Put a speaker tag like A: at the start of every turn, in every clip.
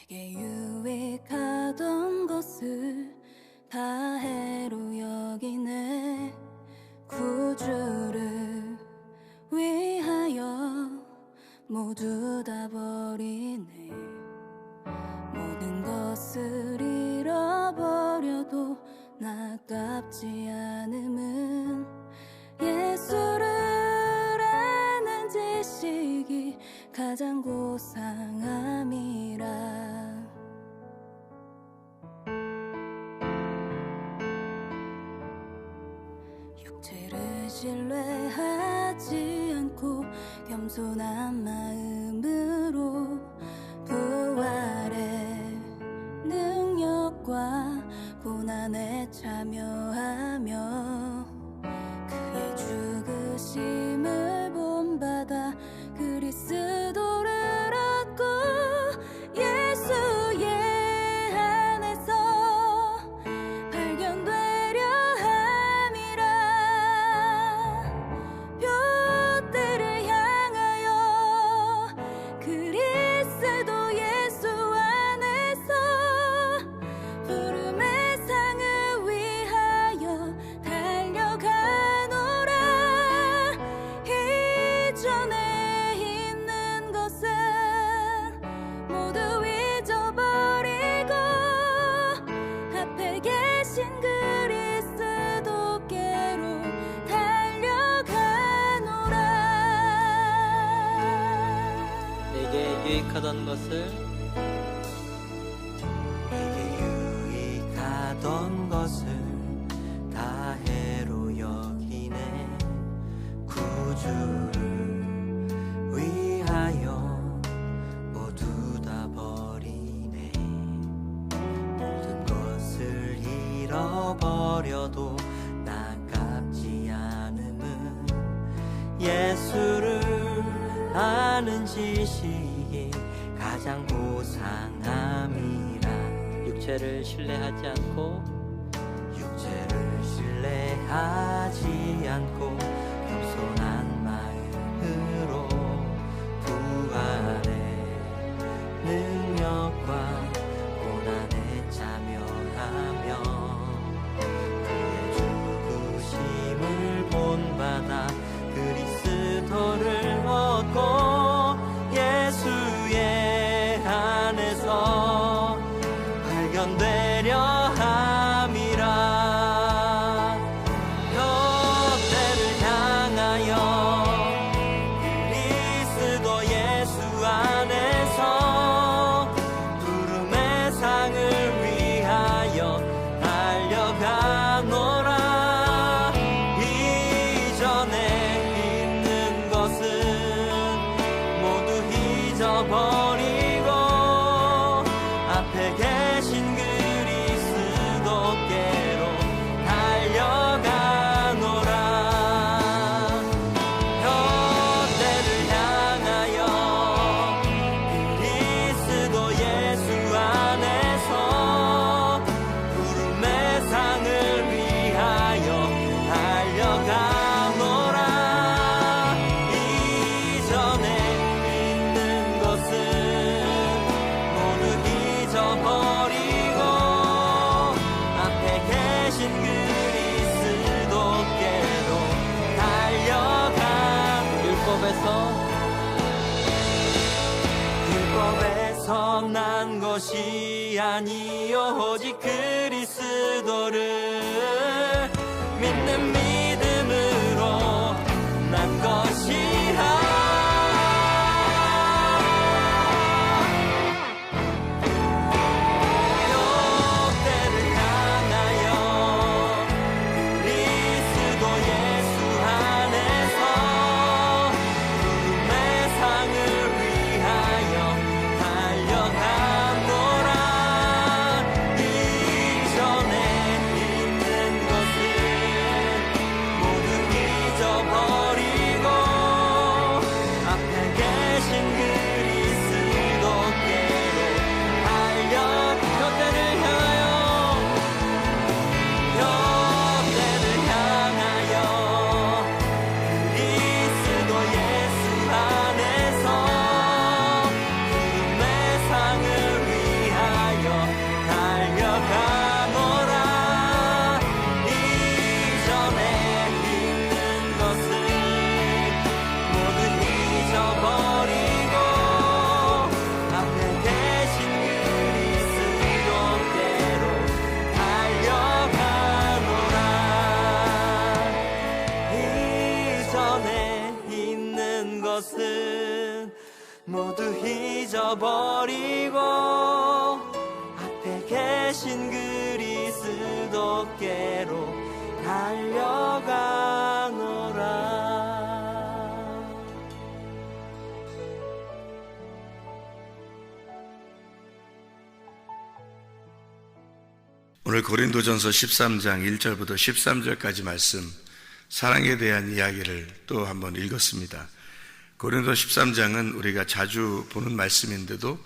A: 내게 유익하던 것을 다 해로 여기네. 구주를 위하여 모두 다 버리네. 모든 것을 잃어버려도 아깝지 않음은 예수를 아는 지식이 가장 고상함이라. 육체를 신뢰하지 않고 겸손한 마음으로 부활의 능력과 고난에 참여하며 그의 죽으심을 본받아 그리스도를 얻고 예수의 안에서 발견되려 함이라. 둯대를 향하여 그리스도 예수 안에서 부름의 상을 위하여 달려가노라. 이전에 있는 것은 모두 잊어버리고 앞에 계신 그리스도께로 달려가노라.
B: 내게 유익하던 것을
C: 다 해로 여기네. 구주를 위하여 모두 다 버리네. 모든 것을 잃어버려도 아깝지 않음은 예수를 아는 지식이 가장 고상함이라.
B: 육체를 신뢰하지 않고
C: 겸손한 마음으로 부활의 능력과 고난에 참여하며 그의 죽으심을 본받아 그리스도를 얻고 예수의 안에서 발견되려 함이라. 둯대를 향하여 그리스도 예수 안에서 부름의 상을 위하여 달려가노라. 이전에 있는 것은 모두 잊어버리고 앞에 계신 그리스도께로 달려가노라. 둯대를 향하여 그리스도 예수 안에서 부름의 상을 위하여 달려가노라. 이전에 있는 것은 모두 잊어버리고 앞에 계신 그리스도께로 달려가. 율법에서 난 것이 아니요 오직 그리스도를 믿는 믿음으로 난 것이라. 둯대를 향하여 그리스도 예수 안에서 부름의 상을 위하여 달려가노라. 이전에 있는 것은 것은 모두 잊어버리고 앞에 계신 그리스도께로 달려가노라.
D: 오늘 고린도전서 13장 1절부터 13절까지 말씀, 사랑에 대한 이야기를 또 한번 읽었습니다. 고린도 13장은 우리가 자주 보는 말씀인데도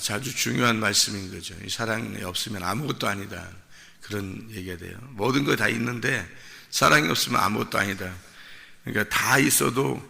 D: 자주 중요한 말씀인 거죠. 이 사랑이 없으면 아무것도 아니다, 그런 얘기가 돼요. 모든 거 다 있는데 사랑이 없으면 아무것도 아니다. 그러니까 다 있어도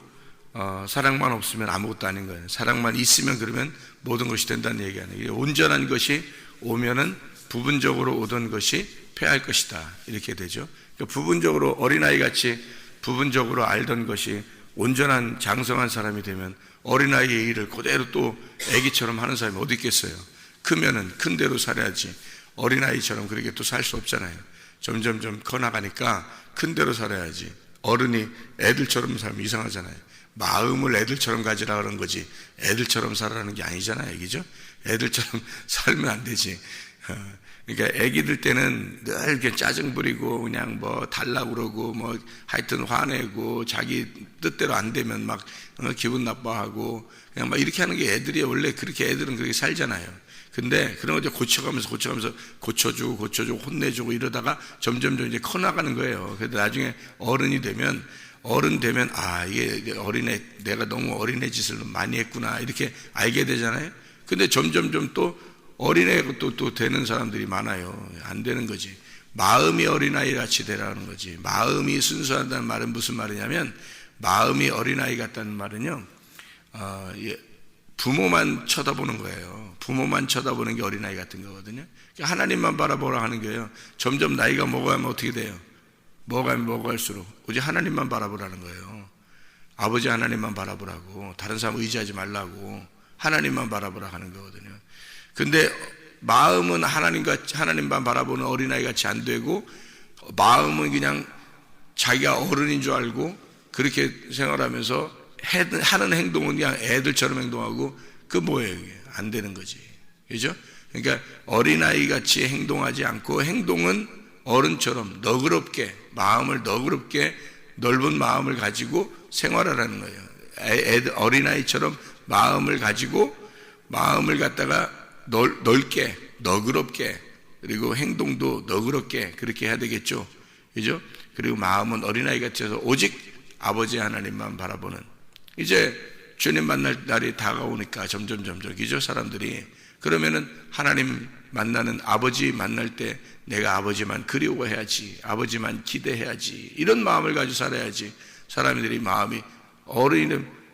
D: 사랑만 없으면 아무것도 아닌 거예요. 사랑만 있으면 그러면 모든 것이 된다는 얘기하는. 온전한 것이 오면은 부분적으로 오던 것이 패할 것이다, 이렇게 되죠. 그러니까 부분적으로 어린아이 같이 부분적으로 알던 것이 온전한 장성한 사람이 되면 어린아이의 일을 그대로 또 애기처럼 하는 사람이 어디 있겠어요. 크면은 큰 대로 살아야지 어린아이처럼 그렇게 또 살 수 없잖아요. 점점점 커나가니까 큰 대로 살아야지. 어른이 애들처럼 살면 이상하잖아요. 마음을 애들처럼 가지라 그런 거지 애들처럼 살아라는 게 아니잖아요, 그죠? 애들처럼 살면 안 되지. 그러니까 애기들 때는 늘 이렇게 짜증 부리고 그냥 뭐 달라고 그러고 뭐 하여튼 화내고 자기 뜻대로 안 되면 막 기분 나빠하고 그냥 막 이렇게 하는 게 애들이 원래 그렇게 애들은 그렇게 살잖아요. 근데 그런 거 이제 고쳐가면서 고쳐주고 혼내주고 이러다가 점점 이제 커나가는 거예요. 그래서 나중에 어른 되면 이게 어린애, 내가 너무 어린애 짓을 많이 했구나, 이렇게 알게 되잖아요. 근데 점점 또 어린애가 또 되는 사람들이 많아요. 안 되는 거지. 마음이 어린아이 같이 되라는 거지. 마음이 순수하다는 말은 무슨 말이냐면, 마음이 어린아이 같다는 말은요, 부모만 쳐다보는 거예요. 부모만 쳐다보는 게 어린아이 같은 거거든요. 하나님만 바라보라 하는 거예요. 점점 나이가 먹어가면 어떻게 돼요? 먹어가면 먹어갈수록 오직 하나님만 바라보라는 거예요. 아버지 하나님만 바라보라고, 다른 사람 의지하지 말라고, 하나님만 바라보라 하는 거거든요. 근데 마음은 하나님만 바라보는 어린아이 같이 안 되고, 마음은 그냥 자기가 어른인 줄 알고 그렇게 생활하면서 하는 행동은 그냥 애들처럼 행동하고, 그 뭐예요? 안 되는 거지, 그죠? 그러니까 어린아이 같이 행동하지 않고 행동은 어른처럼 너그럽게, 마음을 너그럽게 넓은 마음을 가지고 생활하라는 거예요. 어린아이처럼 마음을 가지고 마음을 갖다가 넓게, 너그럽게, 그리고 행동도 너그럽게 그렇게 해야 되겠죠, 그죠? 그리고 마음은 어린아이 같이 해서 오직 아버지 하나님만 바라보는, 이제 주님 만날 날이 다가오니까 점점 그죠, 사람들이. 그러면은 하나님 만나는, 아버지 만날 때 내가 아버지만 그리워해야지, 아버지만 기대해야지, 이런 마음을 가지고 살아야지. 사람들이 마음이,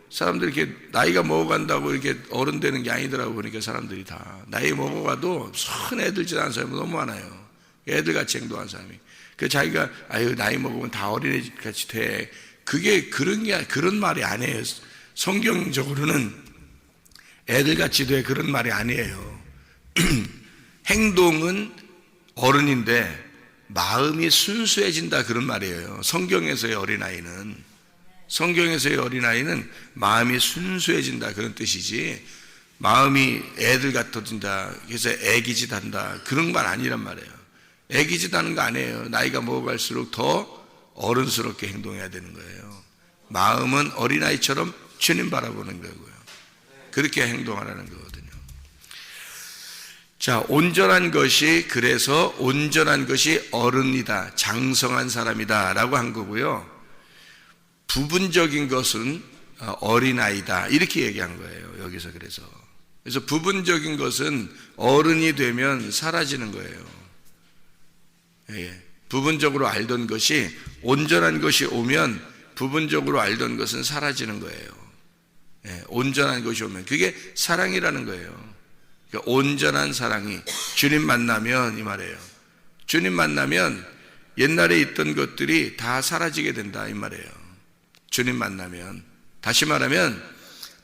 D: 사람들이 이렇게 나이가 먹어간다고 이렇게 어른 되는 게 아니더라고. 보니까 사람들이 다 나이 먹어가도 손 애들 짓 하는 사람이 너무 많아요. 애들같이 행동하는 사람이. 그 자기가 나이 먹으면 다 어린애 같이 돼, 그게 그런 말이 아니에요. 성경적으로는 애들같이 돼, 그런 말이 아니에요. 행동은 어른인데 마음이 순수해진다, 그런 말이에요. 성경에서의 어린아이는 마음이 순수해진다, 그런 뜻이지, 마음이 애들 같아진다, 그래서 애기짓 한다, 그런 말 아니란 말이에요. 애기짓 하는 거 아니에요. 나이가 먹어갈수록 더 어른스럽게 행동해야 되는 거예요. 마음은 어린아이처럼 주님 바라보는 거고요. 그렇게 행동하라는 거거든요. 자, 그래서 온전한 것이 어른이다, 장성한 사람이다 라고 한 거고요. 부분적인 것은 어린아이다, 이렇게 얘기한 거예요, 여기서. 그래서 부분적인 것은 어른이 되면 사라지는 거예요. 예. 부분적으로 알던 것이, 온전한 것이 오면 부분적으로 알던 것은 사라지는 거예요. 예. 온전한 것이 오면 그게 사랑이라는 거예요. 그러니까 온전한 사랑이, 주님 만나면, 이 말이에요. 주님 만나면 옛날에 있던 것들이 다 사라지게 된다, 이 말이에요. 주님 만나면, 다시 말하면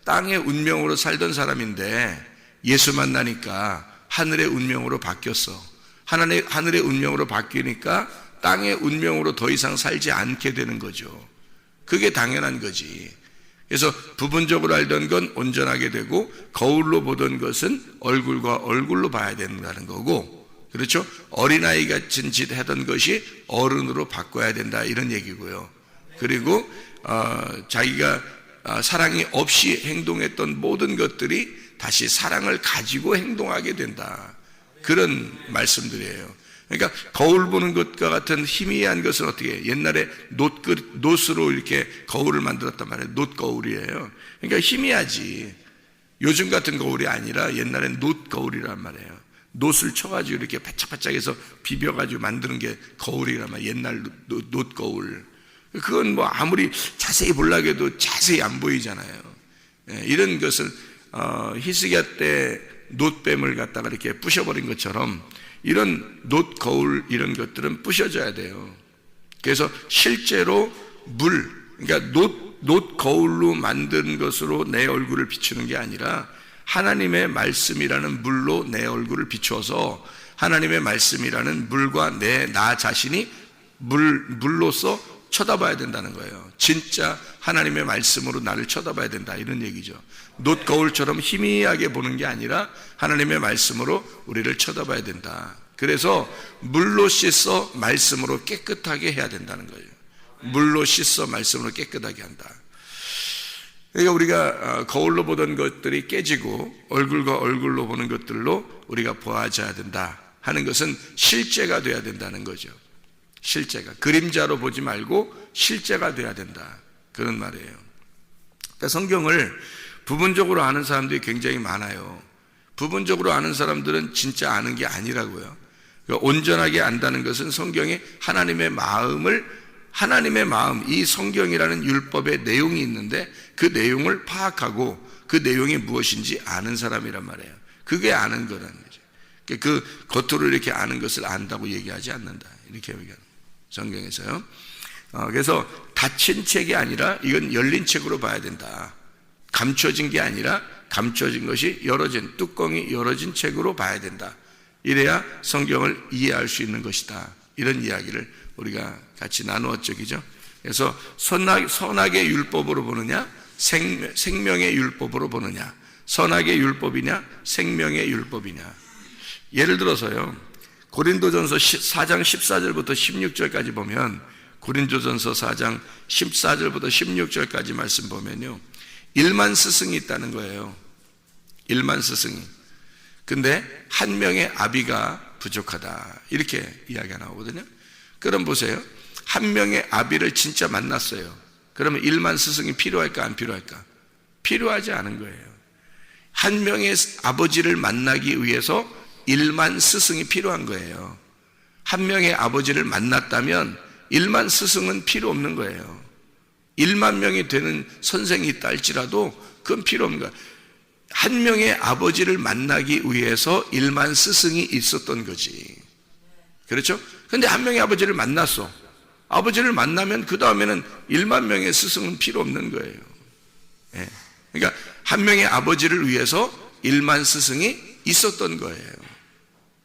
D: 땅의 운명으로 살던 사람인데 예수 만나니까 하늘의 운명으로 바뀌었어. 하늘의 운명으로 바뀌니까 땅의 운명으로 더 이상 살지 않게 되는 거죠. 그게 당연한 거지. 그래서 부분적으로 알던 건 온전하게 되고 거울로 보던 것은 얼굴과 얼굴로 봐야 된다는 거고, 그렇죠? 어린아이 같은 짓 하던 것이 어른으로 바꿔야 된다, 이런 얘기고요. 그리고 자기가 사랑이 없이 행동했던 모든 것들이 다시 사랑을 가지고 행동하게 된다, 그런 말씀들이에요. 그러니까 거울 보는 것과 같은 희미한 것은 어떻게 해요? 옛날에 놋으로 이렇게 거울을 만들었단 말이에요. 놋거울이에요. 그러니까 희미하지. 요즘 같은 거울이 아니라 옛날엔 놋거울이란 말이에요. 놋을 쳐가지고 이렇게 바짝바짝해서 비벼가지고 만드는 게 거울이란 말이에요. 옛날 놋거울. 그건 뭐 아무리 자세히 보려고 해도 자세히 안 보이잖아요. 이런 것을 히스기야 때 놋뱀을 갖다가 이렇게 부셔버린 것처럼 이런 놋 거울 이런 것들은 부셔져야 돼요. 그래서 실제로 그러니까 놋 거울로 만든 것으로 내 얼굴을 비추는 게 아니라 하나님의 말씀이라는 물로 내 얼굴을 비추어서 하나님의 말씀이라는 물과 나 자신이 물로서 쳐다봐야 된다는 거예요. 진짜 하나님의 말씀으로 나를 쳐다봐야 된다, 이런 얘기죠. 놋 거울처럼 희미하게 보는 게 아니라 하나님의 말씀으로 우리를 쳐다봐야 된다. 그래서 물로 씻어 말씀으로 깨끗하게 해야 된다는 거예요. 물로 씻어 말씀으로 깨끗하게 한다. 그러니까 우리가 거울로 보던 것들이 깨지고 얼굴과 얼굴로 보는 것들로 우리가 보아져야 된다 하는 것은 실제가 돼야 된다는 거죠. 실제가, 그림자로 보지 말고 실제가 돼야 된다, 그런 말이에요. 그러니까 성경을 부분적으로 아는 사람들이 굉장히 많아요. 부분적으로 아는 사람들은 진짜 아는 게 아니라고요. 그러니까 온전하게 안다는 것은 성경에 하나님의 마음, 이 성경이라는 율법의 내용이 있는데 그 내용을 파악하고 그 내용이 무엇인지 아는 사람이란 말이에요. 그게 아는 거라는 거죠. 그 겉으로 이렇게 아는 것을 안다고 얘기하지 않는다, 이렇게 얘기하는 성경에서요. 그래서 닫힌 책이 아니라 이건 열린 책으로 봐야 된다. 감춰진 게 아니라 감춰진 것이 뚜껑이 열어진 책으로 봐야 된다. 이래야 성경을 이해할 수 있는 것이다, 이런 이야기를 우리가 같이 나누었죠, 그죠? 그래서 선악의 율법으로 보느냐, 생명의 율법으로 보느냐, 선악의 율법이냐, 생명의 율법이냐. 예를 들어서요, 고린도전서 4장 14절부터 16절까지 보면, 고린도전서 4장 14절부터 16절까지 말씀 보면요, 1만 스승이 있다는 거예요. 1만 스승이. 근데 한 명의 아비가 부족하다, 이렇게 이야기가 나오거든요. 그럼 보세요, 한 명의 아비를 진짜 만났어요. 그러면 1만 스승이 필요할까 안 필요할까? 필요하지 않은 거예요. 한 명의 아버지를 만나기 위해서 1만 스승이 필요한 거예요. 한 명의 아버지를 만났다면 1만 스승은 필요 없는 거예요. 1만 명이 되는 선생이 있다 할지라도 그건 필요 없는 거예요. 한 명의 아버지를 만나기 위해서 1만 스승이 있었던 거지. 그렇죠? 근데 한 명의 아버지를 만났어. 아버지를 만나면 그 다음에는 1만 명의 스승은 필요 없는 거예요. 예. 그러니까 한 명의 아버지를 위해서 1만 스승이 있었던 거예요.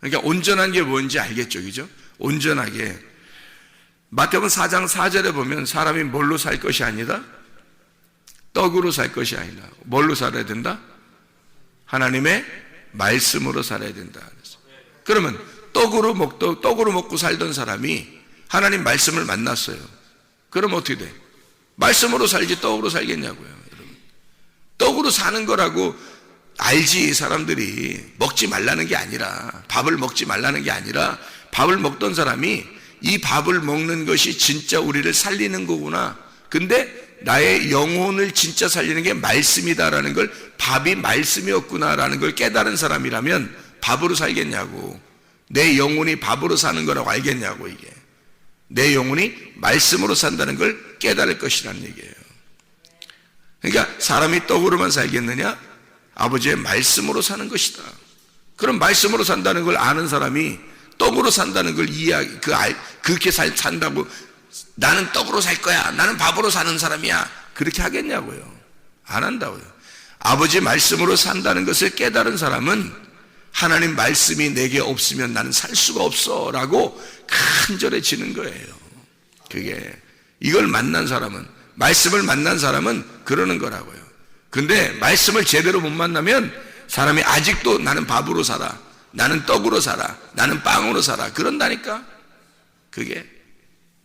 D: 그러니까 온전한 게 뭔지 알겠죠, 그죠? 온전하게. 마태복음 4장 4절에 보면 사람이 뭘로 살 것이 아니다? 떡으로 살 것이 아니다. 뭘로 살아야 된다? 하나님의 말씀으로 살아야 된다. 그러면 떡으로 먹고 살던 사람이 하나님 말씀을 만났어요. 그럼 어떻게 돼? 말씀으로 살지 떡으로 살겠냐고요, 여러분. 떡으로 사는 거라고 알지. 사람들이 먹지 말라는 게 아니라, 밥을 먹지 말라는 게 아니라, 밥을 먹던 사람이 이 밥을 먹는 것이 진짜 우리를 살리는 거구나. 근데 나의 영혼을 진짜 살리는 게 말씀이다라는 걸, 밥이 말씀이었구나라는 걸 깨달은 사람이라면 밥으로 살겠냐고. 내 영혼이 밥으로 사는 거라고 알겠냐고. 이게 내 영혼이 말씀으로 산다는 걸 깨달을 것이라는 얘기예요. 그러니까 사람이 떡으로만 살겠느냐? 아버지의 말씀으로 사는 것이다. 그럼 말씀으로 산다는 걸 아는 사람이 떡으로 산다는 걸 그렇게 산다고, 나는 떡으로 살 거야, 나는 밥으로 사는 사람이야, 그렇게 하겠냐고요. 안 한다고요. 아버지 말씀으로 산다는 것을 깨달은 사람은 하나님 말씀이 내게 없으면 나는 살 수가 없어 라고 간절해지는 거예요. 그게, 이걸 만난 사람은, 말씀을 만난 사람은 그러는 거라고요. 근데 말씀을 제대로 못 만나면 사람이 아직도 나는 밥으로 살아, 나는 떡으로 살아, 나는 빵으로 살아, 그런다니까. 그게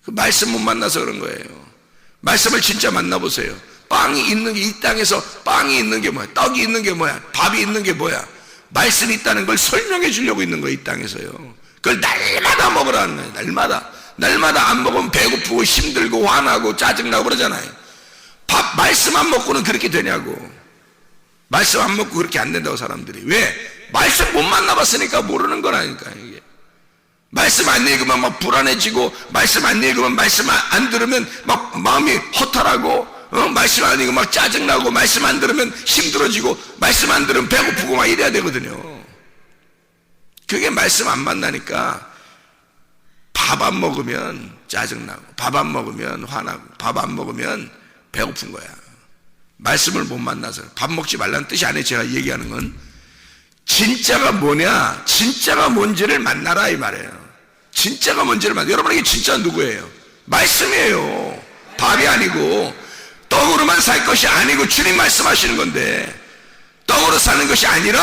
D: 그 말씀 못 만나서 그런 거예요. 말씀을 진짜 만나보세요. 빵이 있는 게, 이 땅에서 빵이 있는 게 뭐야, 떡이 있는 게 뭐야, 밥이 있는 게 뭐야, 말씀이 있다는 걸 설명해 주려고 있는 거예요. 이 땅에서요. 그걸 날마다 먹으라는 거예요. 날마다 안 먹으면 배고프고 힘들고 화나고 짜증나고 그러잖아요. 말씀 안 먹고는 그렇게 되냐고. 말씀 안 먹고 그렇게 안 된다고 사람들이. 왜? 말씀 못 만나봤으니까 모르는 거라니까. 이게 말씀 안 읽으면 막 불안해지고, 말씀 안 읽으면, 말씀 안 들으면 막 마음이 허탈하고, 말씀 안 읽으면 막 짜증나고, 말씀 안 들으면 힘들어지고, 말씀 안 들으면 배고프고 막 이래야 되거든요. 그게 말씀 안 만나니까 밥 안 먹으면 짜증나고, 밥 안 먹으면 화나고, 밥 안 먹으면 배고픈 거야. 말씀을 못 만나서. 밥 먹지 말라는 뜻이 아니에요. 제가 얘기하는 건 진짜가 뭐냐, 진짜가 뭔지를 만나라 이 말이에요. 진짜가 뭔지를 만나. 여러분에게 진짜 누구예요? 말씀이에요. 밥이 아니고, 떡으로만 살 것이 아니고, 주님 말씀하시는 건데, 떡으로 사는 것이 아니라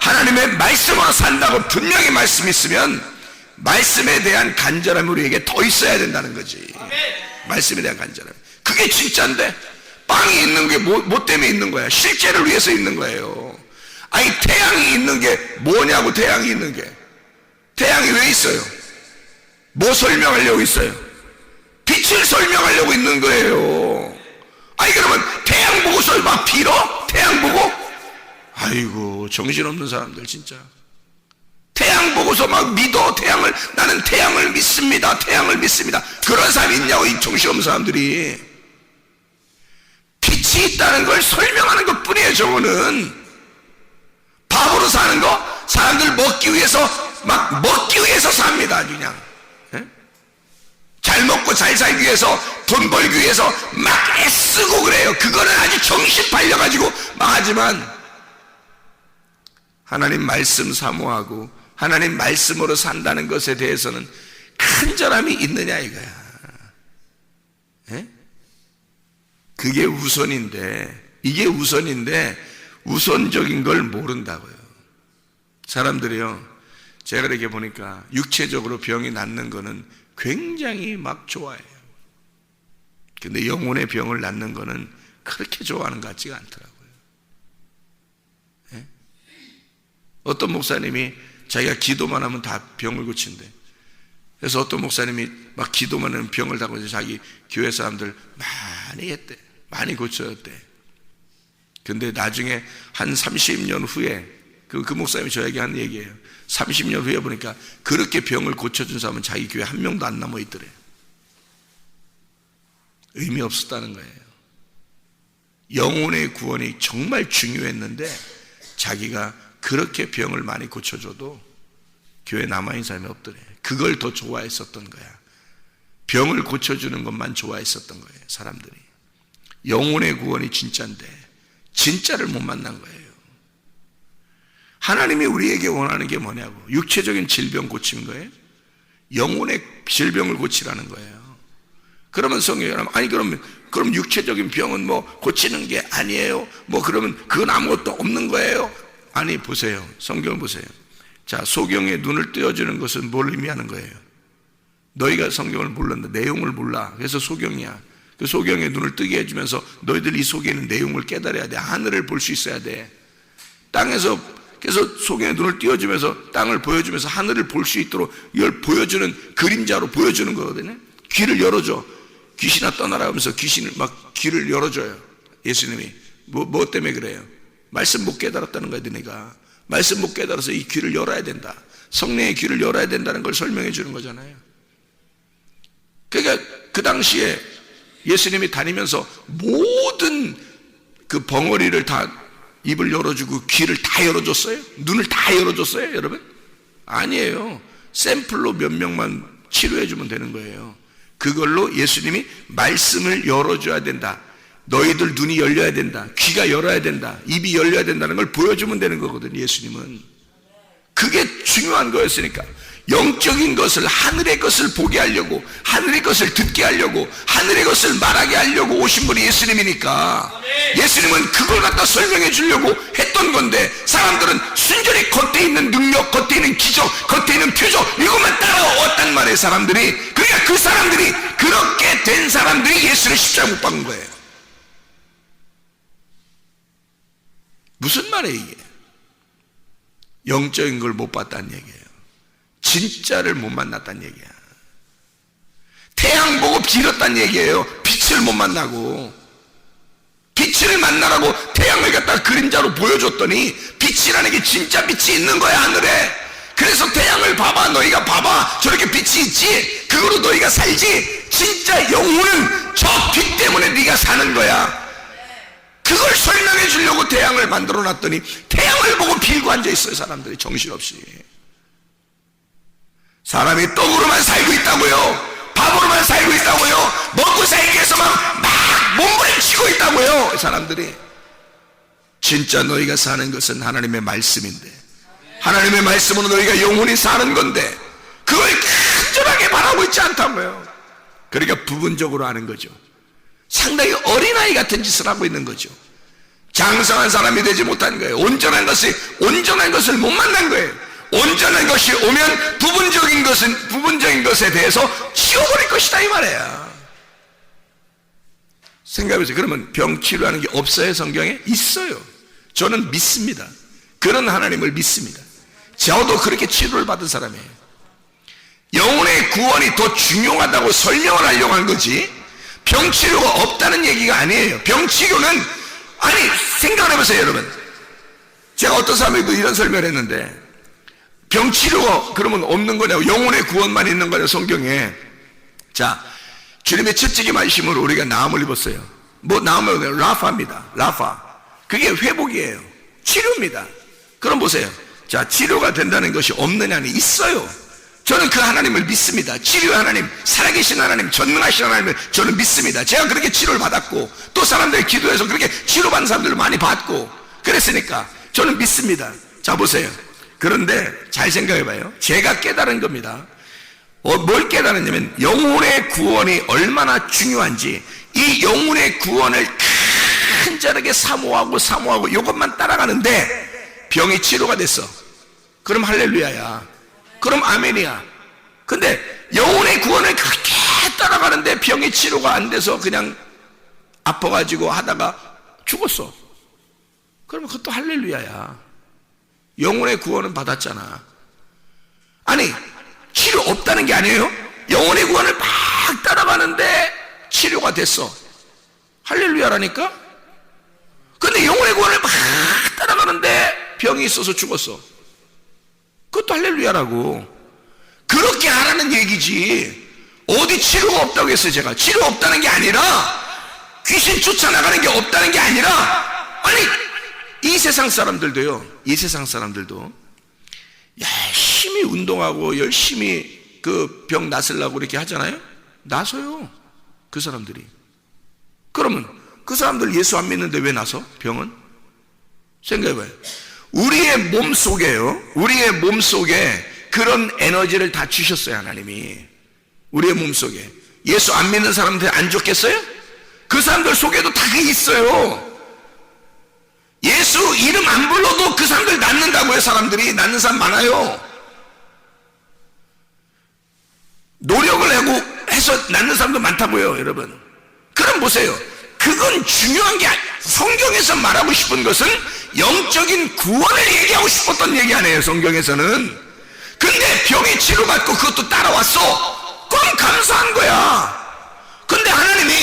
D: 하나님의 말씀으로 산다고 분명히 말씀이 있으면 말씀에 대한 간절함이 우리에게 더 있어야 된다는 거지. 말씀에 대한 간절함. 그게 진짜인데, 빵이 있는 게 뭐 때문에 있는 거야? 실제를 위해서 있는 거예요. 아니, 태양이 있는 게 뭐냐고. 태양이 있는 게, 태양이 왜 있어요? 뭐 설명하려고 있어요? 빛을 설명하려고 있는 거예요. 아니, 그러면 태양 보고서 막 빌어? 태양 보고? 아이고, 정신없는 사람들 진짜. 태양 보고서 막 믿어. 태양을, 나는 태양을 믿습니다, 태양을 믿습니다. 그런 사람이 있냐고, 이 정신없는 사람들이. 빛이 있다는 걸 설명하는 것 뿐이에요. 저거는 밥으로 사는 거, 사람들 먹기 위해서, 막 먹기 위해서 삽니다. 아주 그냥 잘 먹고 잘 살기 위해서, 돈 벌기 위해서 막 애쓰고 그래요. 그거는 아주 정신 팔려가지고 막 하지만, 하나님 말씀 사모하고 하나님 말씀으로 산다는 것에 대해서는 간절함이 있느냐 이거야. 그게 우선인데, 이게 우선인데 우선적인 걸 모른다고요. 사람들이요, 제가 이렇게 보니까 육체적으로 병이 낫는 거는 굉장히 막 좋아해요. 근데 영혼의 병을 낫는 거는 그렇게 좋아하는 것 같지가 않더라고요. 어떤 목사님이 자기가 기도만 하면 다 병을 고친대. 그래서 어떤 목사님이 막 기도만 하면 병을 다 고쳐 자기 교회 사람들 많이 했대. 많이 고쳐였대. 근데 나중에 한 30년 후에 그 목사님이 저에게 한 얘기예요. 30년 후에 보니까 그렇게 병을 고쳐준 사람은 자기 교회 한 명도 안 남아 있더래요. 의미 없었다는 거예요. 영혼의 구원이 정말 중요했는데 자기가 그렇게 병을 많이 고쳐줘도 교회에 남아있는 사람이 없더래. 그걸 더 좋아했었던 거야. 병을 고쳐주는 것만 좋아했었던 거예요. 사람들이. 영혼의 구원이 진짜인데 진짜를 못 만난 거예요. 하나님이 우리에게 원하는 게 뭐냐고. 육체적인 질병 고치는 거예요? 영혼의 질병을 고치라는 거예요. 그러면 성경에 아니 그럼 육체적인 병은 뭐 고치는 게 아니에요? 뭐 그러면 그건 아무것도 없는 거예요? 아니, 보세요. 성경을 보세요. 자, 소경의 눈을 띄워주는 것은 뭘 의미하는 거예요? 너희가 성경을 몰랐는데 내용을 몰라. 그래서 소경이야. 그 소경의 눈을 뜨게 해주면서 너희들 이 속에 있는 내용을 깨달아야 돼. 하늘을 볼 수 있어야 돼. 땅에서 그래서 소경의 눈을 띄워주면서 땅을 보여주면서 하늘을 볼 수 있도록 이걸 보여주는, 그림자로 보여주는 거거든요. 귀를 열어줘. 귀신아 떠나라 하면서 귀신을 막 귀를 열어줘요. 예수님이. 뭐 때문에 그래요? 말씀 못 깨달았다는 거야. 너네가 말씀 못 깨달아서 이 귀를 열어야 된다. 성령의 귀를 열어야 된다는 걸 설명해 주는 거잖아요. 그러니까 그 당시에 예수님이 다니면서 모든 그 벙어리를 다 입을 열어주고 귀를 다 열어줬어요? 눈을 다 열어줬어요, 여러분? 아니에요. 샘플로 몇 명만 치료해주면 되는 거예요. 그걸로 예수님이 말씀을 열어줘야 된다. 너희들 눈이 열려야 된다. 귀가 열어야 된다. 입이 열려야 된다는 걸 보여주면 되는 거거든요, 예수님은. 그게 중요한 거였으니까. 영적인 것을, 하늘의 것을 보게 하려고, 하늘의 것을 듣게 하려고, 하늘의 것을 말하게 하려고 오신 분이 예수님이니까 예수님은 그걸 갖다 설명해 주려고 했던 건데, 사람들은 순전히 겉에 있는 능력, 겉에 있는 기적, 겉에 있는 표적, 이것만 따라왔단 말이에요. 사람들이. 그러니까 그 사람들이, 그렇게 된 사람들이 예수를 십자가 못 박은 거예요. 무슨 말이에요 이게? 영적인 걸 못 봤다는 얘기예요. 진짜를 못 만났다는 얘기야. 태양 보고 빌었다는 얘기예요. 빛을 못 만나고. 빛을 만나라고 태양을 갖다가 그림자로 보여줬더니 빛이라는 게 진짜 빛이 있는 거야, 하늘에. 그래서 태양을 봐봐, 너희가 봐봐, 저렇게 빛이 있지, 그거로 너희가 살지. 진짜 영혼은 저 빛 때문에 네가 사는 거야. 그걸 설명해 주려고 태양을 만들어 놨더니 태양을 보고 빌고 앉아 있어요, 사람들이 정신없이. 사람이 떡으로만 살고 있다고요, 밥으로만 살고 있다고요, 먹고 살기 위해서만 막 몸부림치고 있다고요, 사람들이. 진짜 너희가 사는 것은 하나님의 말씀인데, 하나님의 말씀으로 너희가 영원히 사는 건데 그걸 간절하게 바라고 있지 않다고요. 그러니까 부분적으로 하는 거죠. 상당히 어린아이 같은 짓을 하고 있는 거죠. 장성한 사람이 되지 못한 거예요. 온전한 것을 못 만난 거예요. 온전한 것이 오면 부분적인 것에 대해서 치워버릴 것이다, 이 말이야. 생각해보세요. 그러면 병 치료하는 게 없어요, 성경에? 있어요. 저는 믿습니다. 그런 하나님을 믿습니다. 저도 그렇게 치료를 받은 사람이에요. 영혼의 구원이 더 중요하다고 설명을 하려고 한 거지, 병치료가 없다는 얘기가 아니에요. 병치료는, 아니 생각을 해보세요, 여러분. 제가 어떤 사람에게도 이런 설명을 했는데, 병치료가 그러면 없는 거냐고, 영혼의 구원만 있는 거냐, 성경에. 자, 주님의 채찍의 말씀으로 우리가 나음을 입었어요. 뭐 나음을, 라파입니다. 라파. 그게 회복이에요. 치료입니다. 그럼 보세요. 자, 치료가 된다는 것이 없느냐니, 있어요. 저는 그 하나님을 믿습니다. 치료의 하나님, 살아계신 하나님, 전능하신 하나님을 저는 믿습니다. 제가 그렇게 치료를 받았고, 또 사람들이 기도해서 그렇게 치료받는 사람들을 많이 봤고 그랬으니까 저는 믿습니다. 자, 보세요. 그런데 잘 생각해봐요. 제가 깨달은 겁니다. 뭘 깨달았냐면, 영혼의 구원이 얼마나 중요한지, 이 영혼의 구원을 간절하게 사모하고 이것만 따라가는데 병이 치료가 됐어. 그럼 할렐루야야. 그럼 아멘이야. 근데 영혼의 구원을 그렇게 따라가는데 병이 치료가 안 돼서 그냥 아파가지고 하다가 죽었어. 그러면 그것도 할렐루야야. 영혼의 구원은 받았잖아. 아니, 치료 없다는 게 아니에요. 영혼의 구원을 막 따라가는데 치료가 됐어. 할렐루야라니까. 근데 영혼의 구원을 막 따라가는데 병이 있어서 죽었어. 그것도 할렐루야라고. 그렇게 하라는 얘기지. 어디 치료가 없다고 했어요, 제가. 치료 없다는 게 아니라, 귀신 쫓아나가는 게 없다는 게 아니라, 아니, 이 세상 사람들도 열심히 운동하고 열심히 그 병 낫으려고 이렇게 하잖아요. 나서요, 그 사람들이. 그러면 그 사람들 예수 안 믿는데 왜 나서? 병은? 생각해봐요. 우리의 몸 속에 그런 에너지를 다 주셨어요, 하나님이. 우리의 몸 속에. 예수 안 믿는 사람들 안 좋겠어요? 그 사람들 속에도 다 그게 있어요. 예수 이름 안 불러도 그 사람들 낫는다고요. 사람들이 낫는 사람 많아요. 노력을 하고 해서 낫는 사람도 많다고요, 여러분. 그럼 보세요. 그건 중요한 게 성경에서 말하고 싶은 것은 영적인 구원을 얘기하고 싶었던 얘기 아니에요, 성경에서는. 근데 병이 치료받고 그것도 따라왔어. 그럼 감사한 거야. 근데 하나님이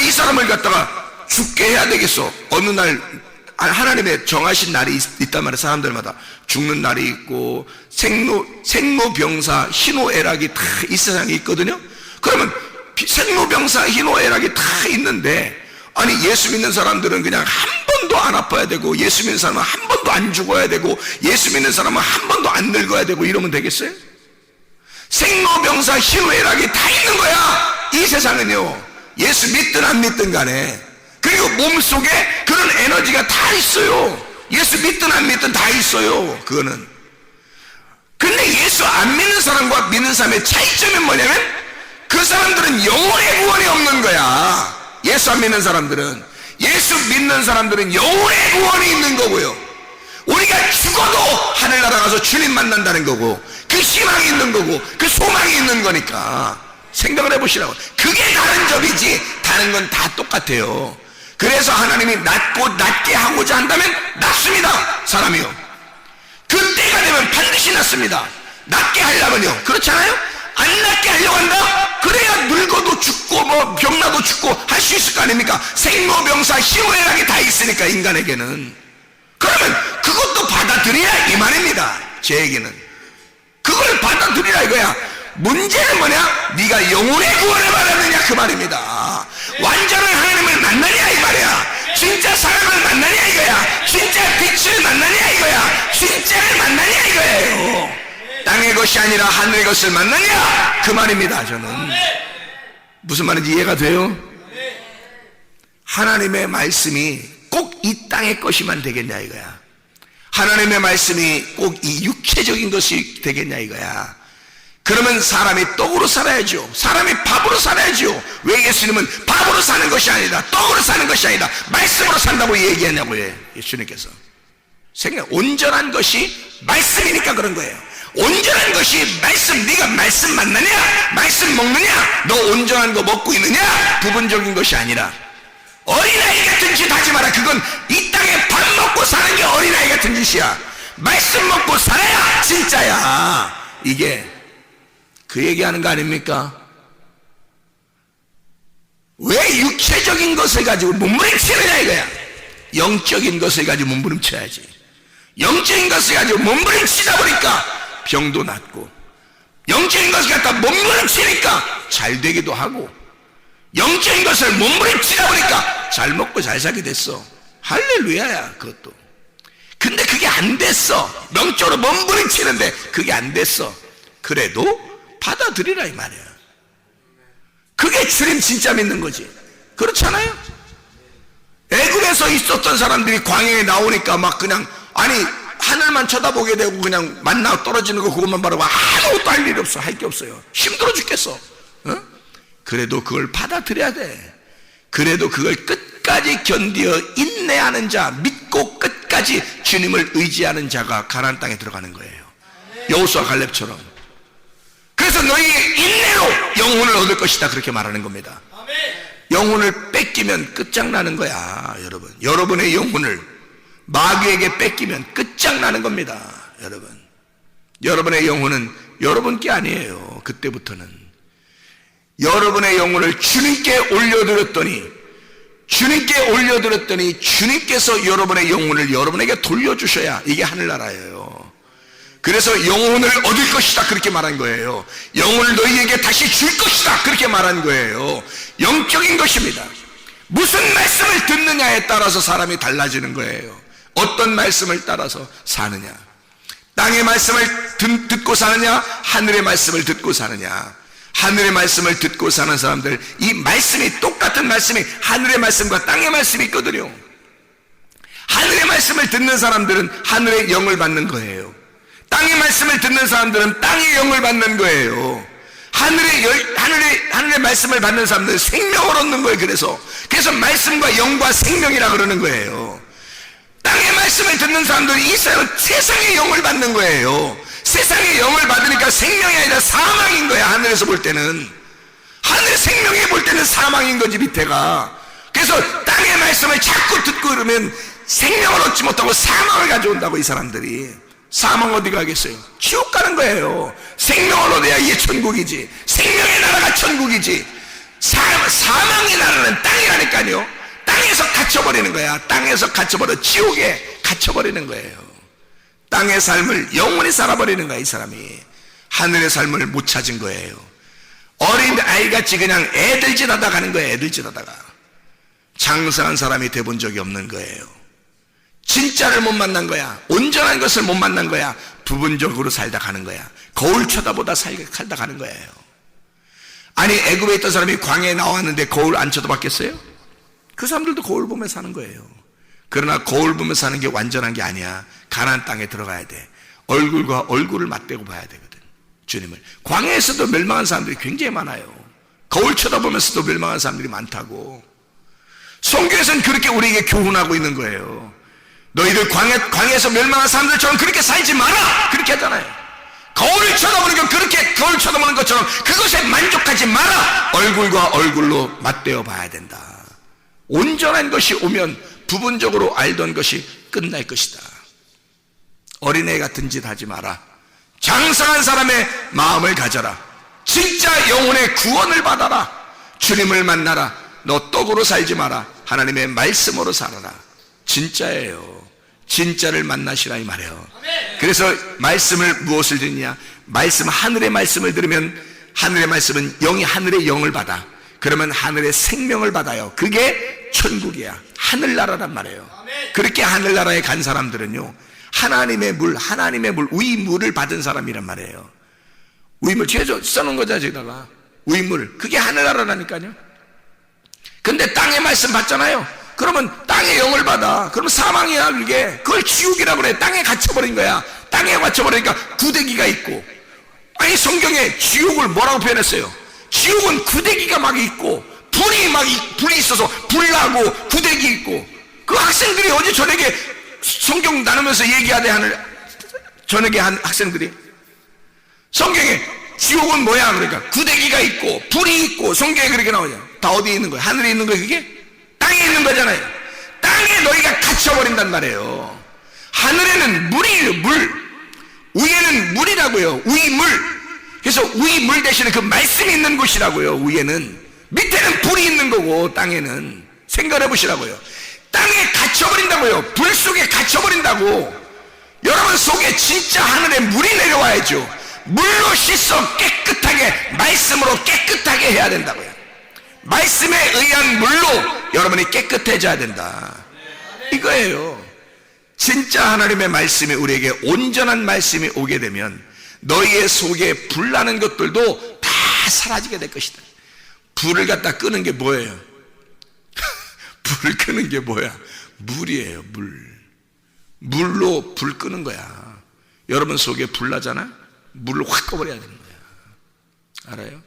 D: 이 사람을 갖다가 죽게 해야 되겠어. 어느 날 하나님의 정하신 날이 있단 말이에요. 사람들마다 죽는 날이 있고 생로병사 희노애락이 다 이 세상에 있거든요. 그러면 생로병사 희노애락이 다 있는데, 아니 예수 믿는 사람들은 그냥 한 번도 안 아파야 되고, 예수 믿는 사람은 한 번도 안 죽어야 되고, 예수 믿는 사람은 한 번도 안 늙어야 되고 이러면 되겠어요? 생로병사 희노애락이 다 있는 거야, 이 세상은요. 예수 믿든 안 믿든 간에. 그리고 몸속에 그런 에너지가 다 있어요. 예수 믿든 안 믿든 다 있어요. 그거는 근데 예수 안 믿는 사람과 믿는 사람의 차이점이 뭐냐면 그 사람들은 영혼의 구원이 없는 거야. 예수 안 믿는 사람들은. 예수 믿는 사람들은 영혼의 구원이 있는 거고요. 우리가 죽어도 하늘나라 가서 주님 만난다는 거고, 그 희망이 있는 거고, 그 소망이 있는 거니까 생각을 해보시라고. 그게 다른 점이지 다른 건 다 똑같아요. 그래서 하나님이 낫게 하고자 한다면 낫습니다. 사람이요. 그때가 되면 반드시 낫습니다. 낫게 하려면요. 그렇잖아요? 안 낫게 하려고 한다? 그래야 늙어도 죽고 뭐 병나도 죽고 할 수 있을 거 아닙니까? 생로병사 희노애락이 다 있으니까 인간에게는. 그러면 그것도 받아들여야 이 말입니다. 제 얘기는 그걸 받아들이라 이거야. 문제는 뭐냐? 네가 영혼의 구원을 받았느냐 그 말입니다. 완전한 하나님을 만나냐 이 말이야. 진짜 사랑을 만나냐 이거야. 진짜 빛을 만나냐 이거야. 진짜를 만나냐 이거예요. 땅의 것이 아니라 하늘의 것을 만나냐 그 말입니다. 저는 무슨 말인지 이해가 돼요? 하나님의 말씀이 꼭 이 땅의 것이만 되겠냐 이거야. 하나님의 말씀이 꼭 이 육체적인 것이 되겠냐 이거야. 그러면 사람이 떡으로 살아야죠. 사람이 밥으로 살아야죠. 왜 예수님은 밥으로 사는 것이 아니다, 떡으로 사는 것이 아니다, 말씀으로 산다고 얘기하냐고요. 예수님께서 온전한 것이 말씀이니까 그런 거예요. 온전한 것이 말씀. 네가 말씀 만나냐, 말씀 먹느냐, 너 온전한 거 먹고 있느냐, 부분적인 것이 아니라. 어린아이 같은 짓 하지 마라. 그건 이 땅에 밥 먹고 사는 게 어린아이 같은 짓이야. 말씀 먹고 살아야 진짜야. 이게 그 얘기하는 거 아닙니까? 왜 육체적인 것을 가지고 몸부림치느냐 이거야. 영적인 것을 가지고 몸부림쳐야지. 영적인 것을 가지고 몸부림치다 보니까 병도 낫고, 영적인 것을 갖다 몸부림치니까 잘 되기도 하고, 영적인 것을 몸부림치다 보니까 잘 먹고 잘 살게 됐어. 할렐루야야. 그것도. 근데 그게 안 됐어. 영적으로 몸부림치는데 그게 안 됐어. 그래도 받아들이라 이 말이야. 그게 주님 진짜 믿는 거지. 그렇잖아요? 애굽에서 있었던 사람들이 광야에 나오니까 막 그냥, 아니 하늘만 쳐다보게 되고 그냥 만나 떨어지는 거 그것만 바라보고 아무것도 할 일이 없어. 할 게 없어요. 힘들어 죽겠어. 어? 그래도 그걸 받아들여야 돼. 그래도 그걸 끝까지 견디어 인내하는 자, 믿고 끝까지 주님을 의지하는 자가 가나안 땅에 들어가는 거예요. 여호수아 갈렙처럼. 그래서 너희의 인내로 영혼을 얻을 것이다 그렇게 말하는 겁니다. 영혼을 뺏기면 끝장나는 거야. 여러분, 여러분의 영혼을 마귀에게 뺏기면 끝장나는 겁니다. 여러분, 여러분의 영혼은 여러분 게 아니에요. 그때부터는 여러분의 영혼을 주님께 올려드렸더니 주님께서 여러분의 영혼을 여러분에게 돌려주셔야 이게 하늘나라예요. 그래서 영혼을 얻을 것이다 그렇게 말한 거예요. 영혼을 너희에게 다시 줄 것이다 그렇게 말한 거예요. 영적인 것입니다. 무슨 말씀을 듣느냐에 따라서 사람이 달라지는 거예요. 어떤 말씀을 따라서 사느냐. 땅의 말씀을 듣고 사느냐, 하늘의 말씀을 듣고 사느냐. 하늘의 말씀을 듣고 사는 사람들, 이 말씀이, 똑같은 말씀이 하늘의 말씀과 땅의 말씀이 있거든요. 하늘의 말씀을 듣는 사람들은 하늘의 영을 받는 거예요. 땅의 말씀을 듣는 사람들은 땅의 영을 받는 거예요. 하늘의 말씀을 받는 사람들은 생명을 얻는 거예요. 그래서 말씀과 영과 생명이라 그러는 거예요. 땅의 말씀을 듣는 사람들은 이 세상의 영을 받는 거예요. 세상의 영을 받으니까 생명이 아니라 사망인 거야. 하늘에서 볼 때는, 하늘 생명에 볼 때는 사망인 거지 밑에가. 그래서 땅의 말씀을 자꾸 듣고 그러면 생명을 얻지 못하고 사망을 가져온다고. 이 사람들이 사망 어디 가겠어요? 지옥 가는 거예요. 생명을 얻어야 이게 천국이지. 생명의 나라가 천국이지. 사망의 나라는 땅이라니까요. 땅에서 갇혀버리는 거야. 땅에서 갇혀버려 지옥에 갇혀버리는 거예요. 땅의 삶을 영원히 살아버리는 거야. 이 사람이 하늘의 삶을 못 찾은 거예요. 어린 아이같이 그냥 애들짓 하다 가는 거예요. 애들짓 하다가 장성한 사람이 돼본 적이 없는 거예요. 진짜를 못 만난 거야. 온전한 것을 못 만난 거야. 부분적으로 살다 가는 거야. 거울 쳐다보다 살다 가는 거예요. 아니 애굽에 있던 사람이 광야에 나왔는데 거울 안 쳐다봤겠어요? 그 사람들도 거울 보며 사는 거예요. 그러나 거울 보며 사는 게 완전한 게 아니야. 가나안 땅에 들어가야 돼. 얼굴과 얼굴을 맞대고 봐야 되거든. 주님을. 광야에서도 멸망한 사람들이 굉장히 많아요. 거울 쳐다보면서도 멸망한 사람들이 많다고. 성경에서는 그렇게 우리에게 교훈하고 있는 거예요. 너희들 광야에서 멸망한 사람들처럼 그렇게 살지 마라, 그렇게 하잖아요. 거울을 쳐다보는 건 그렇게 거울 쳐다보는 것처럼 그것에 만족하지 마라. 얼굴과 얼굴로 맞대어 봐야 된다. 온전한 것이 오면 부분적으로 알던 것이 끝날 것이다. 어린애 같은 짓 하지 마라. 장성한 사람의 마음을 가져라. 진짜 영혼의 구원을 받아라. 주님을 만나라. 너 떡으로 살지 마라. 하나님의 말씀으로 살아라. 진짜예요. 진짜를 만나시라 이 말이에요. 그래서 말씀을 무엇을 듣냐? 말씀, 하늘의 말씀을 들으면 하늘의 말씀은 영이 하늘의 영을 받아. 그러면 하늘의 생명을 받아요. 그게 천국이야. 하늘나라란 말이에요. 그렇게 하늘나라에 간 사람들은요, 하나님의 물, 위물을 받은 사람이란 말이에요. 위물, 뒤에서 써놓은 거죠, 저기다가. 위물. 그게 하늘나라라니까요. 근데 땅의 말씀 받잖아요. 그러면 땅의 영을 받아. 그러면 사망이야, 그게. 그걸 지옥이라고 그래. 땅에 갇혀버린 거야. 땅에 갇혀버리니까 구데기가 있고. 아니, 성경에 지옥을 뭐라고 표현했어요? 지옥은 구데기가 막 있고, 불이 있어서 불나고, 구데기 있고. 그 학생들이 어제 저녁에 성경 나누면서 얘기하대, 저녁에 한 학생들이. 성경에 지옥은 뭐야? 그러니까 구데기가 있고, 불이 있고, 성경에 그렇게 나오잖아. 다 어디에 있는 거야? 하늘에 있는 거야, 그게? 땅에 있는 거잖아요. 땅에 너희가 갇혀버린단 말이에요. 하늘에는 물이에요, 물. 위에는 물이라고요, 위물. 그래서 위물 대신에 그 말씀이 있는 곳이라고요, 위에는. 밑에는 불이 있는 거고, 땅에는. 생각해 보시라고요. 땅에 갇혀버린다고요. 불 속에 갇혀버린다고. 여러분 속에 진짜 하늘에 물이 내려와야죠. 물로 씻어 깨끗하게, 말씀으로 깨끗하게 해야 된다고요. 말씀에 의한 물로 여러분이 깨끗해져야 된다, 이거예요. 진짜 하나님의 말씀이 우리에게 온전한 말씀이 오게 되면 너희의 속에 불나는 것들도 다 사라지게 될 것이다. 불을 갖다 끄는 게 뭐예요? 불을 끄는 게 뭐야? 물이에요, 물. 물로 불 끄는 거야. 여러분 속에 불 나잖아? 물을 확 꺼버려야 되는 거야. 알아요?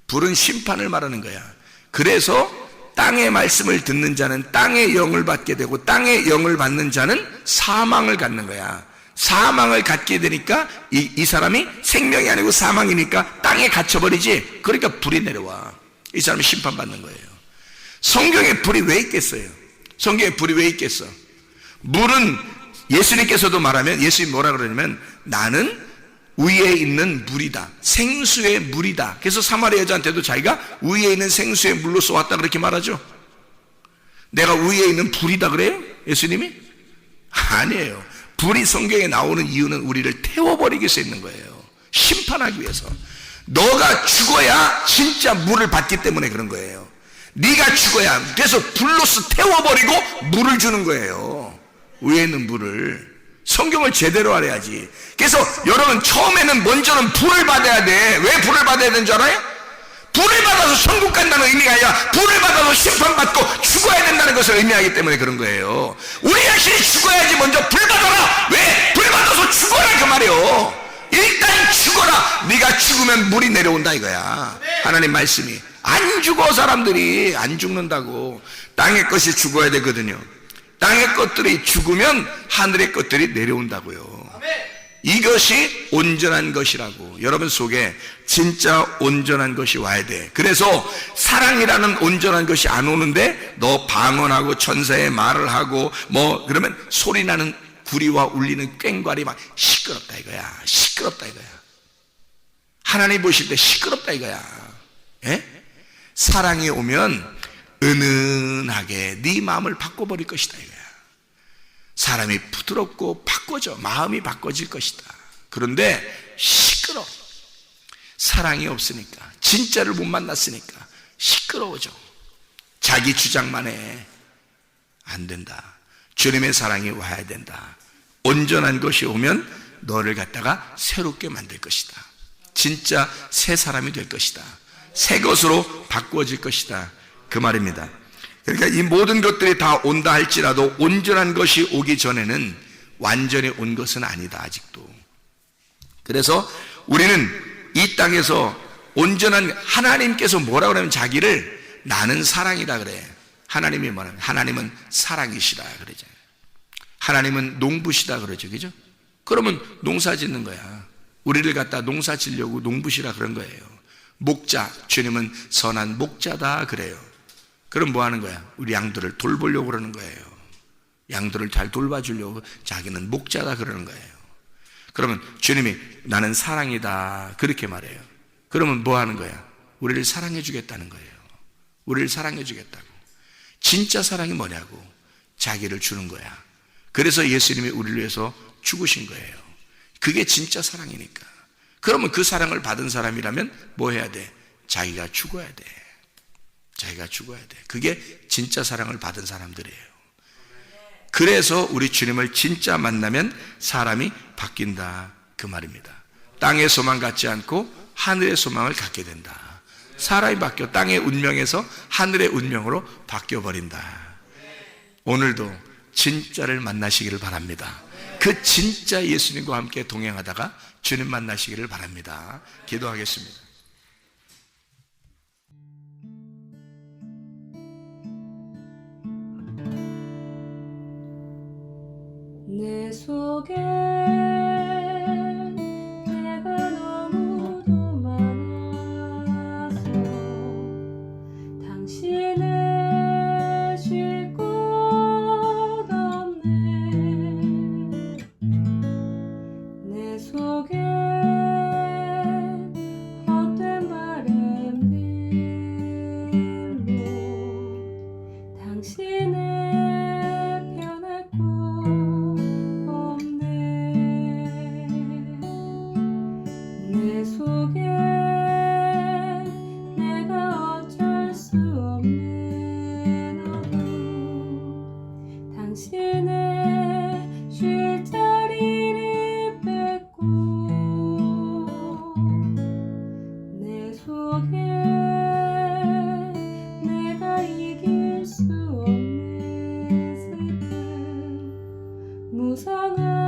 D: 불은 심판을 말하는 거야. 그래서 땅의 말씀을 듣는 자는 땅의 영을 받게 되고, 땅의 영을 받는 자는 사망을 갖는 거야. 사망을 갖게 되니까 이 사람이 생명이 아니고 사망이니까 땅에 갇혀버리지. 그러니까 불이 내려와. 이 사람이 심판받는 거예요. 성경에 불이 왜 있겠어요? 성경에 불이 왜 있겠어? 물은 예수님께서도 말하면, 예수님 뭐라 그러냐면, 나는 위에 있는 물이다. 생수의 물이다. 그래서 사마리아 여자한테도 자기가 위에 있는 생수의 물로 쏘았다 그렇게 말하죠. 내가 위에 있는 불이다 그래요? 예수님이? 아니에요. 불이 성경에 나오는 이유는 우리를 태워버리기 위해서 있는 거예요. 심판하기 위해서. 너가 죽어야 진짜 물을 받기 때문에 그런 거예요. 네가 죽어야. 그래서 불로서 태워버리고 물을 주는 거예요. 위에 있는 물을. 성경을 제대로 알아야지. 그래서 여러분 처음에는 먼저는 불을 받아야 돼. 왜 불을 받아야 되는 줄 알아요? 불을 받아서 천국 간다는 의미가 아니라 불을 받아서 심판받고 죽어야 된다는 것을 의미하기 때문에 그런 거예요. 우리 자신이 죽어야지 먼저 불 받아라. 왜? 불 받아서 죽어라 그 말이요. 일단 죽어라. 네가 죽으면 물이 내려온다 이거야. 하나님 말씀이. 안 죽어. 사람들이 안 죽는다고. 땅의 것이 죽어야 되거든요. 땅의 것들이 죽으면 하늘의 것들이 내려온다고요. 이것이 온전한 것이라고. 여러분 속에 진짜 온전한 것이 와야 돼. 그래서 사랑이라는 온전한 것이 안 오는데 너 방언하고 천사의 말을 하고 뭐 그러면 소리나는 구리와 울리는 꽹과리 막 시끄럽다 이거야. 시끄럽다 이거야. 하나님 보실 때 시끄럽다 이거야. 예? 사랑이 오면 은은하게 네 마음을 바꿔버릴 것이다 이거야. 사람이 부드럽고 바꿔져. 마음이 바꿔질 것이다. 그런데 시끄러워. 사랑이 없으니까, 진짜를 못 만났으니까 시끄러워져. 자기 주장만 해. 안 된다. 주님의 사랑이 와야 된다. 온전한 것이 오면 너를 갖다가 새롭게 만들 것이다. 진짜 새 사람이 될 것이다. 새 것으로 바꾸어질 것이다. 그 말입니다. 그러니까 이 모든 것들이 다 온다 할지라도 온전한 것이 오기 전에는 완전히 온 것은 아니다, 아직도. 그래서 우리는 이 땅에서 온전한, 하나님께서 뭐라고 하면 자기를 나는 사랑이다 그래. 하나님이 뭐냐면 하나님은 사랑이시다 그러죠. 하나님은 농부시다 그러죠. 그죠? 그러면 농사 짓는 거야. 우리를 갖다 농사 지려고 농부시라 그런 거예요. 목자, 주님은 선한 목자다 그래요. 그럼 뭐 하는 거야? 우리 양들을 돌보려고 그러는 거예요. 양들을 잘 돌봐주려고 자기는 목자다 그러는 거예요. 그러면 주님이 나는 사랑이다 그렇게 말해요. 그러면 뭐 하는 거야? 우리를 사랑해 주겠다는 거예요. 우리를 사랑해 주겠다고. 진짜 사랑이 뭐냐고? 자기를 주는 거야. 그래서 예수님이 우리를 위해서 죽으신 거예요. 그게 진짜 사랑이니까. 그러면 그 사랑을 받은 사람이라면 뭐 해야 돼? 자기가 죽어야 돼. 자기가 죽어야 돼. 그게 진짜 사랑을 받은 사람들이에요. 그래서 우리 주님을 진짜 만나면 사람이 바뀐다 그 말입니다. 땅의 소망 갖지 않고 하늘의 소망을 갖게 된다. 사람이 바뀌어 땅의 운명에서 하늘의 운명으로 바뀌어버린다. 오늘도 진짜를 만나시기를 바랍니다. 그 진짜 예수님과 함께 동행하다가 주님 만나시기를 바랍니다. 기도하겠습니다.
A: 내 속에 내가 너무도 많아서 당신을 쉴 곳 없네. 내 속에 헛된 바램들로 당신을 변할 곳 없네. 내 속에 내가 어쩔 수 없는 어둠, 당신의 쉴 자리를 뺏고 내 속에 내가 이길 수 없는 슬픔, 무성한